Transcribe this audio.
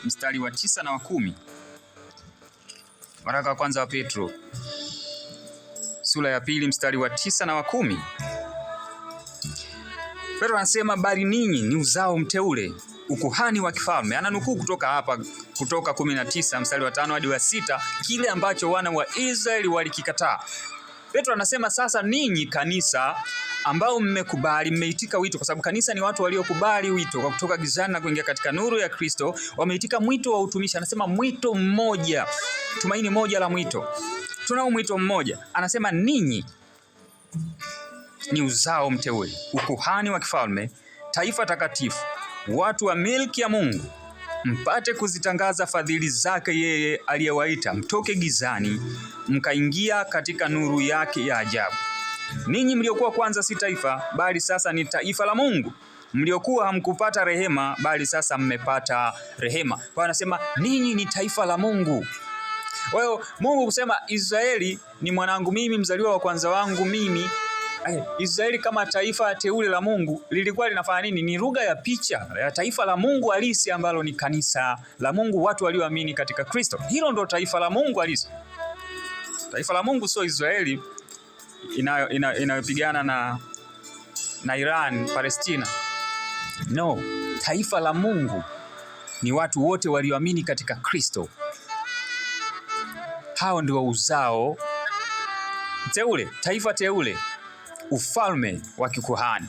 mstari wa 9 na wa 10. Waraka wa kwanza wa Petro sura ya 2 mstari wa 9 na wa 10. Petro anasema bali ninyi ni uzao mteule, ukuhani wa kifalme. Ananukuu kutoka hapa, Kutoka 19 mstari wa 5 hadi wa 6, kile ambacho wana wa Israeli walikikataa. Petro anasema sasa ninyi kanisa ambao mmekubali, mmeitika wito, kwa sababu kanisa ni watu waliokubali wito kwa kutoka gizani na kuingia katika nuru ya Kristo, wameitika mwito wa utumishi. Anasema mwito mmoja, tumaini moja la mwito. Tunao mwito mmoja. Anasema ninyi ni uzao mteule, ukuhani wa kifalme, taifa takatifu, watu wa milki ya Mungu, mpate kuzitangaza fadhili zake yeye aliyewaita mtoke gizani mkaingia katika nuru yake ya ajabu. Ninyi mliokuwa kwanza si taifa, bali sasa ni taifa la Mungu. Mliokuwa hamkupata rehema, bali sasa mmepata rehema. Kwa anasema ninyi ni taifa la Mungu. Kwa hiyo Mungu kusema Israeli ni mwanangu mimi, mzaliwa wa kwanza wangu mimi. Israeli kama taifa teule la Mungu lilikuwa linafanya nini? Ni lugha ya picha ya taifa la Mungu halisi ambalo ni kanisa la Mungu, watu walioamini katika Kristo. Hilo ndo taifa la Mungu halisi. Taifa la Mungu sio Israeli inayopigana na Iran, Palestina. No, taifa la Mungu ni watu wote walioamini katika Kristo. Hao ndio uzao teule, taifa teule, ufalme wa kikuhani.